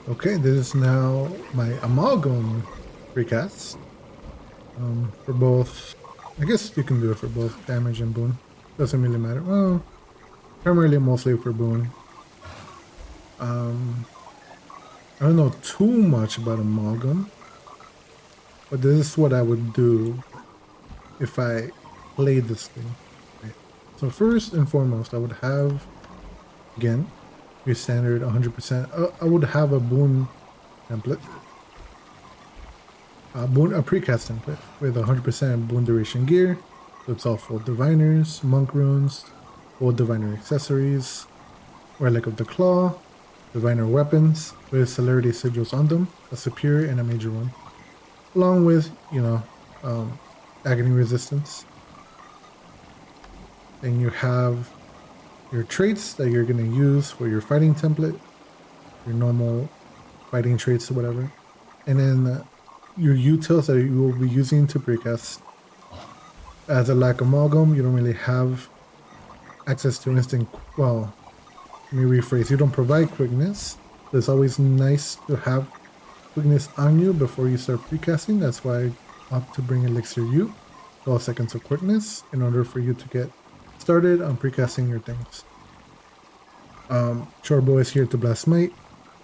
Okay, this is now my Amalgam precast. For both, I guess you can do it for both damage and boon. Doesn't really matter. Well, primarily mostly for boon. Um, I don't know too much about Amalgam, but this is what I would do if I played this thing. Right. So first and foremost, I would have, again, your standard 100%. I would have a boon template. A precast template with 100% boon duration gear. So it's all full diviners, monk runes, full diviner accessories, relic of the claw, diviner weapons with celerity sigils on them, a superior and a major one, along with agony resistance. Then you have your traits that you're going to use for your fighting template, your normal fighting traits or whatever, and then your utils that you will be using to precast. As a lack amalgam, you don't really have access to instant. Well, let me rephrase. You don't provide quickness. So it's always nice to have quickness on you before you start precasting. That's why I opt to bring Elixir U, 12 seconds of quickness, in order for you to get started on precasting your things. Chorbo is here to blast might,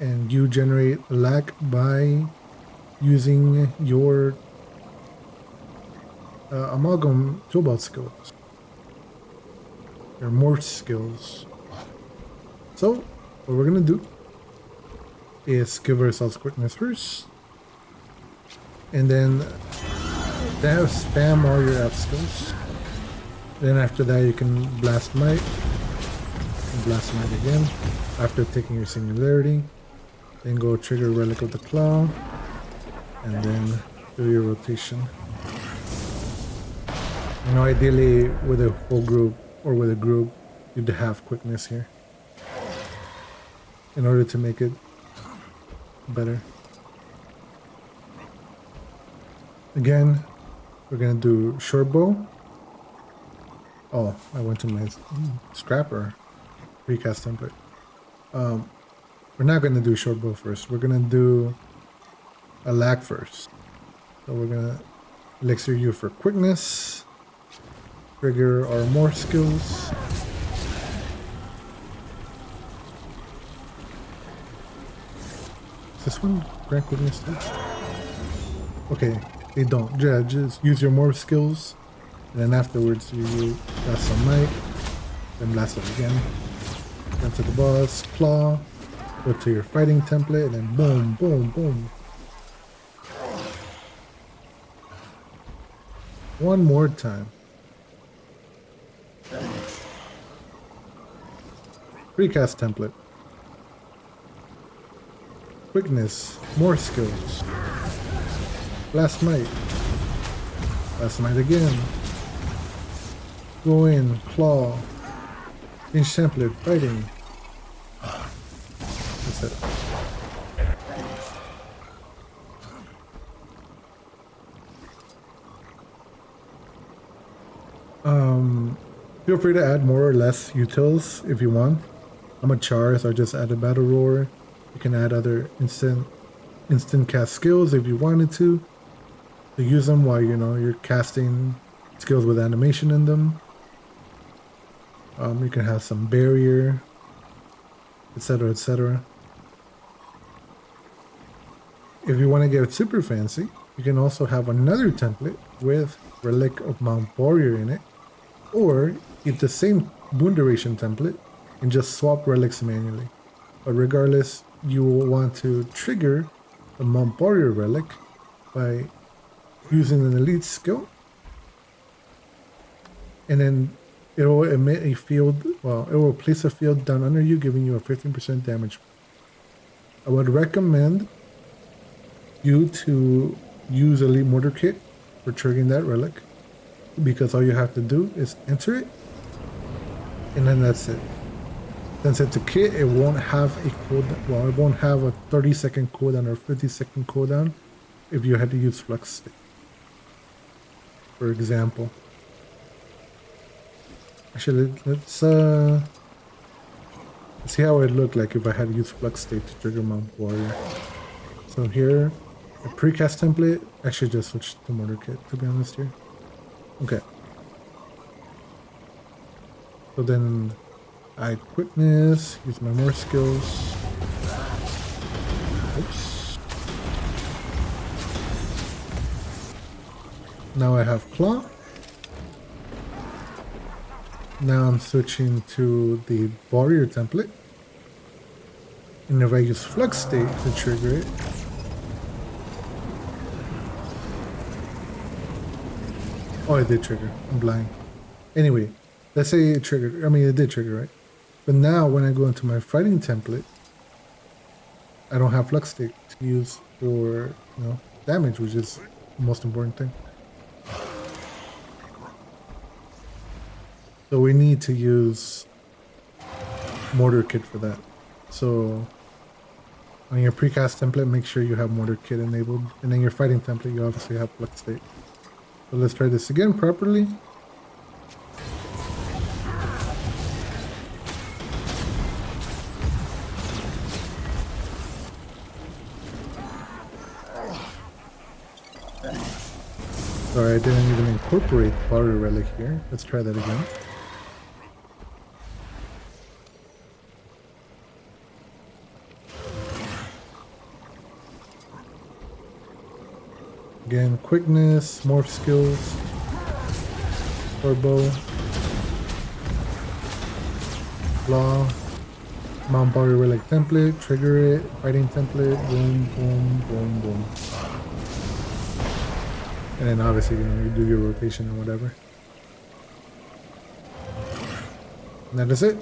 and you generate lag by using your amalgam toolbox skills, your morph skills. So what we're gonna do is give ourselves quickness first, and then spam all your F skills. Then after that you can blast might, and blast might again after taking your singularity. Then go trigger Relic of the Claw, and then do your rotation. You know, ideally with a whole group or with a group, you'd have quickness here in order to make it better. Again, we're gonna do short bow. Oh, I went to my scrapper precast template. We're not gonna do short bow first. We're gonna do a lag first. So we're gonna elixir you for quickness, trigger our more skills. Is this one grant quickness too? Okay, they don't. Yeah, just use your more skills, and then afterwards you blast some might, then blast it again. Then to the boss, claw, go to your fighting template, and then boom, boom, boom. One more time. Precast template. Quickness, more skills. Blast might. Blast might again. Go in, claw. Change template, fighting. That's it. Feel free to add more or less utils if you want. I'm a char, so I just added battle roar. You can add other instant cast skills if you wanted to use them while you're casting skills with animation in them. You can have some barrier, etc., etc. If you want to get super fancy, you can also have another template with Relic of Mt in it, or keep the same boon duration template and just swap relics manually. But regardless, you will want to trigger the Mt relic by using an elite skill, and then it will emit a field. Well, it will place a field down under you, giving you a 15% damage. I would recommend you to use Elite Mortar Kit for triggering that relic, because all you have to do is enter it, and then that's it. Since it's a kit, it won't have a cooldown. Well, it won't have a 30-second cooldown or 50-second cooldown if you had to use Flux Stick, for example. Actually, let's See how it looked like if I had used Flux State to trigger Mount Warrior. So here, a precast template. I should just switch to Mortar Kit, to be honest here. Okay. So then I quickness, use my more skills. Oops. Now I have Claw. Now I'm switching to the Balrior template. And if I use Flux State to trigger it, oh, it did trigger. I'm blind. Anyway, let's say it triggered. I mean, it did trigger, right? But now when I go into my fighting template, I don't have Flux State to use for, damage, which is the most important thing. So we need to use Mortar Kit for that. So on your precast template, make sure you have Mortar Kit enabled. And then your fighting template, you obviously have Flux State. So let's try this again properly. Sorry, I didn't even incorporate Balrior Relic here. Let's try that again. Again, quickness, morph skills, turbo, claw, Mount Balrior Relic template, trigger it, fighting template, boom, boom, boom, boom. And then obviously, you do your rotation or whatever. And that is it.